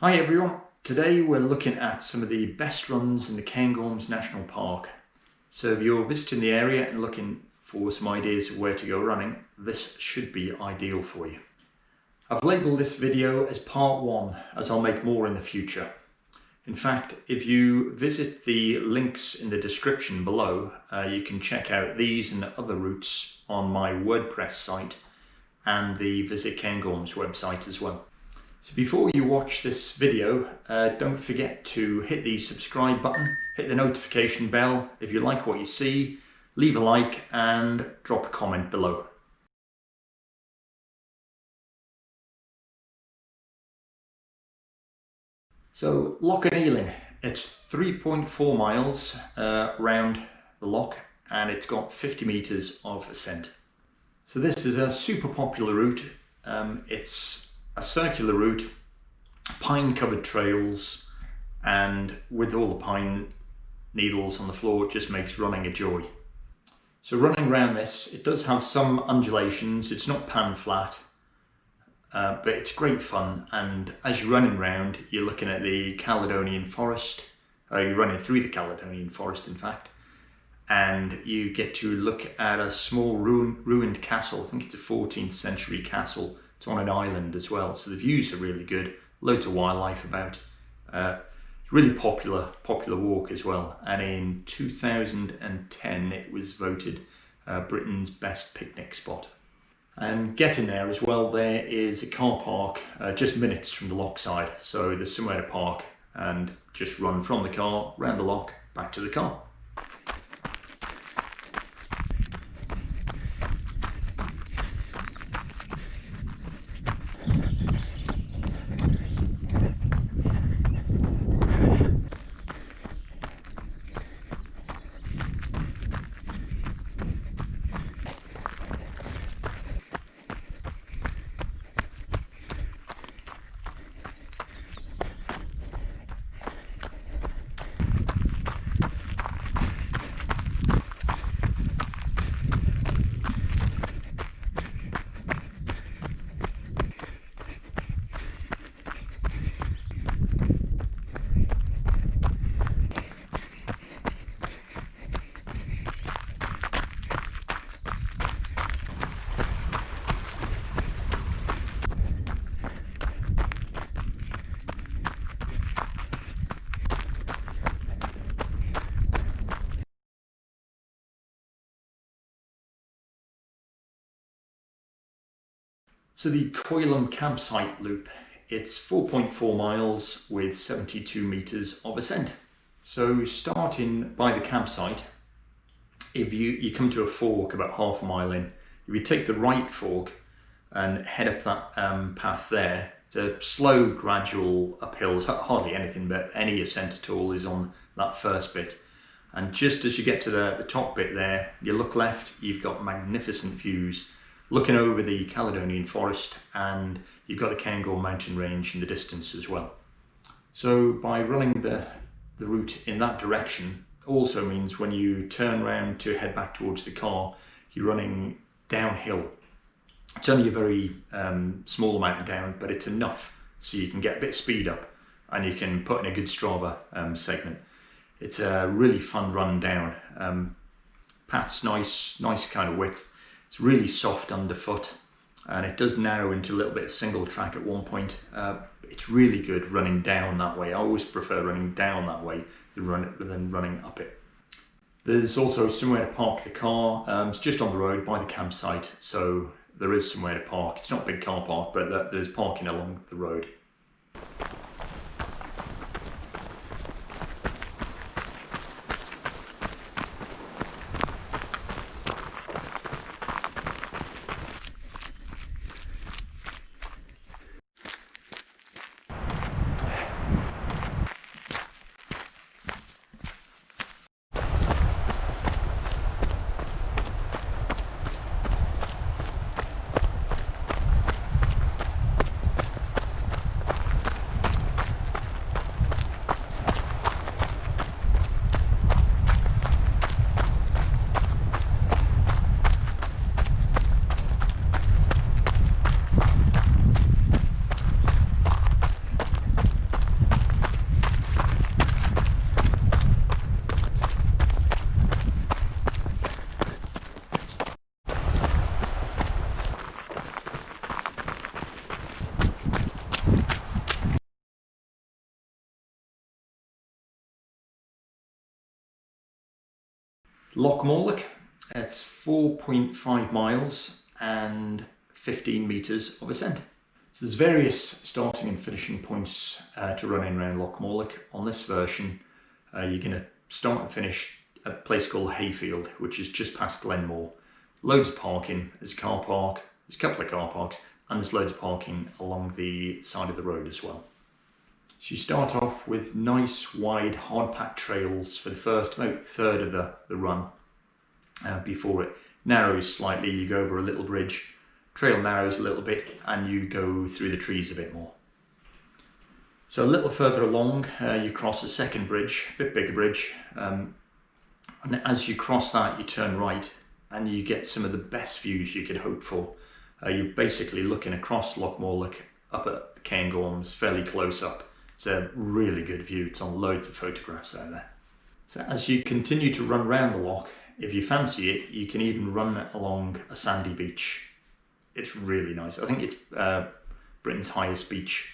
Hi everyone, today we're looking at some of the best runs in the Cairngorms National Park. So if you're visiting the area and looking for some ideas of where to go running, this should be ideal for you. I've labelled this video as part 1 as I'll make more in the future. In fact, if you visit the links in the description below, you can check out these and other routes on my WordPress site and the Visit Cairngorms website as well. So before you watch this video, don't forget to hit the subscribe button, hit the notification bell if you like what you see, leave a like and drop a comment below. So Loch Eilein, it's 3.4 miles around the loch and it's got 50 metres of ascent. So this is a super popular route. It's a circular route, pine covered trails, and with all the pine needles on the floor, it just makes running a joy. So running around this, it does have some undulations, it's not pan flat, but it's great fun. And as you're running around, you're looking at the Caledonian forest, you're running through the Caledonian forest in fact, and you get to look at a small ruined castle. I think it's a 14th century castle. It's on an island as well, so the views are really good. Loads of wildlife about. It's really popular walk as well. And in 2010, it was voted Britain's best picnic spot. And getting there as well, there is a car park just minutes from the loch side. So there's somewhere to park and just run from the car, round the loch, back to the car. So the Coylum Campsite loop, it's 4.4 miles with 72 metres of ascent. So starting by the campsite, if you come to a fork about half a mile in, if you take the right fork and head up that path there, it's a slow gradual uphill, hardly anything but any ascent at all is on that first bit. And just as you get to the top bit there, you look left, you've got magnificent views looking over the Caledonian forest, and you've got the Cairngorm mountain range in the distance as well. So by running the route in that direction also means when you turn around to head back towards the car, you're running downhill. It's only a very small amount of down, but it's enough so you can get a bit of speed up and you can put in a good Strava segment. It's a really fun run down. Path's nice kind of width. It's really soft underfoot and it does narrow into a little bit of single track at one point. It's really good running down that way. I always prefer running down that way than running up it. There's also somewhere to park the car. It's just on the road by the campsite, so there is somewhere to park. It's not a big car park, but there's parking along the road. Loch Morlich, it's 4.5 miles and 15 metres of ascent. So there's various starting and finishing points to run in around Loch Morlich. On this version, you're going to start and finish at a place called Hayfield, which is just past Glenmore. Loads of parking, there's a car park, there's a couple of car parks, and there's loads of parking along the side of the road as well. So you start off with nice wide hard packed trails for the first about third of the run. Before it narrows slightly, you go over a little bridge, trail narrows a little bit, and you go through the trees a bit more. So a little further along, you cross a second bridge, a bit bigger bridge, and as you cross that, you turn right and you get some of the best views you could hope for. You're basically looking across Loch Morlich up at the Cairngorms, fairly close up. It's a really good view. It's on loads of photographs out there. So as you continue to run around the loch, if you fancy it, you can even run along a sandy beach. It's really nice. I think it's Britain's highest beach.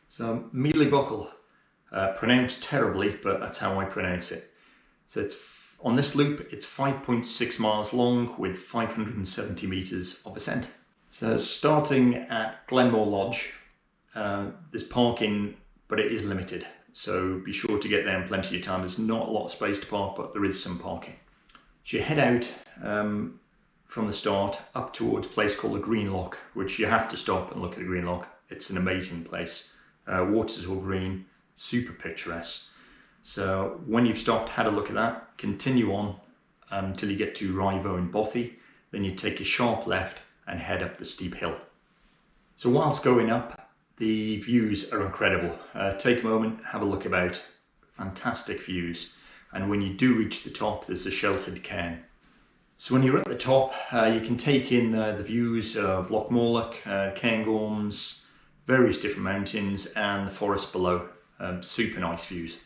So Meall, pronounced terribly, but that's how I pronounce it. So it's on this loop, it's 5.6 miles long with 570 metres of ascent. So starting at Glenmore Lodge, there's parking, but it is limited. So be sure to get there in plenty of time. There's not a lot of space to park, but there is some parking. So you head out from the start up towards a place called the Green Loch, which you have to stop and look at the Green Loch. It's an amazing place. Water's all green, super picturesque. So when you've stopped, had a look at that, continue on until you get to Rivo and Bothy. Then you take a sharp left and head up the steep hill. So whilst going up, the views are incredible. Take a moment, have a look about. Fantastic views. And when you do reach the top, there's a sheltered cairn. So when you're at the top, you can take in the views of Loch Morlich, Cairngorms, various different mountains, and the forest below. Super nice views.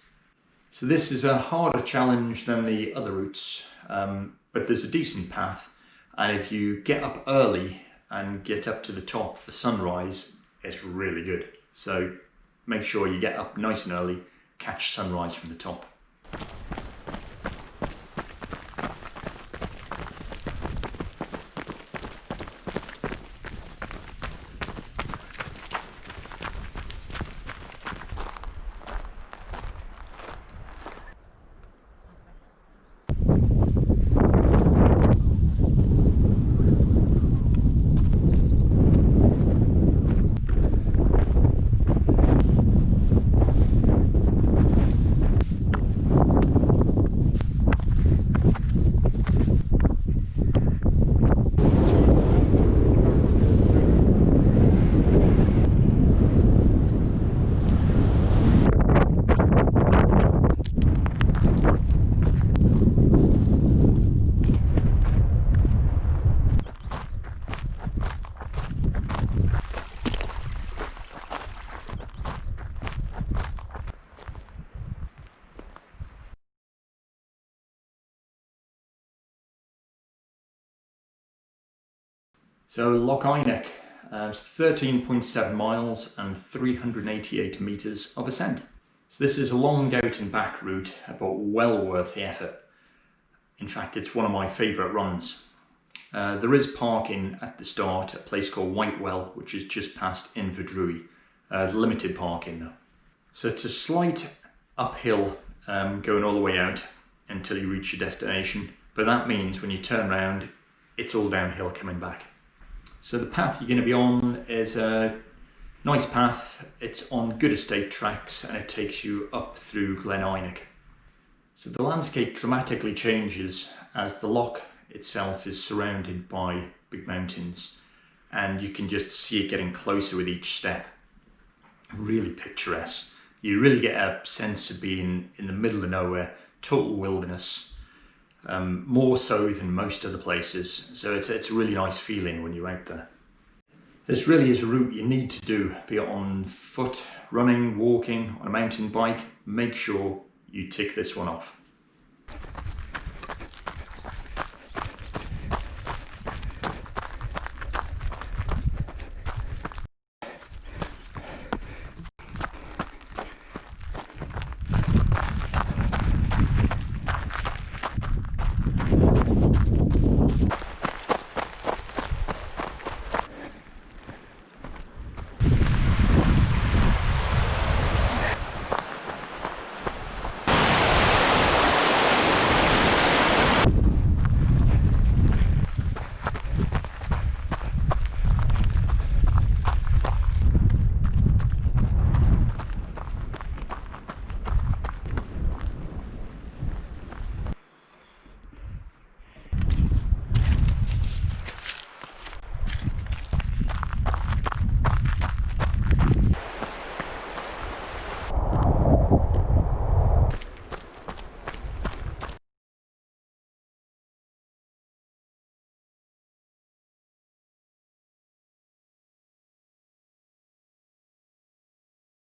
So this is a harder challenge than the other routes, but there's a decent path, and if you get up early and get up to the top for sunrise, it's really good. So make sure you get up nice and early, catch sunrise from the top. So Loch Einich, 13.7 miles and 388 metres of ascent. So this is a long out and back route, but well worth the effort. In fact, it's one of my favourite runs. There is parking at the start at a place called Whitewell, which is just past Inverdraoidh. Limited parking though. So it's a slight uphill going all the way out until you reach your destination, but that means when you turn around it's all downhill coming back. So the path you're going to be on is a nice path. It's on good estate tracks and it takes you up through Glen Einich. So the landscape dramatically changes as the loch itself is surrounded by big mountains, and you can just see it getting closer with each step. Really picturesque. You really get a sense of being in the middle of nowhere, total wilderness, more so than most other places. So it's a really nice feeling when you're out there. This really is a route you need to do, be it on foot, running, walking, on a mountain bike. Make sure you tick this one off.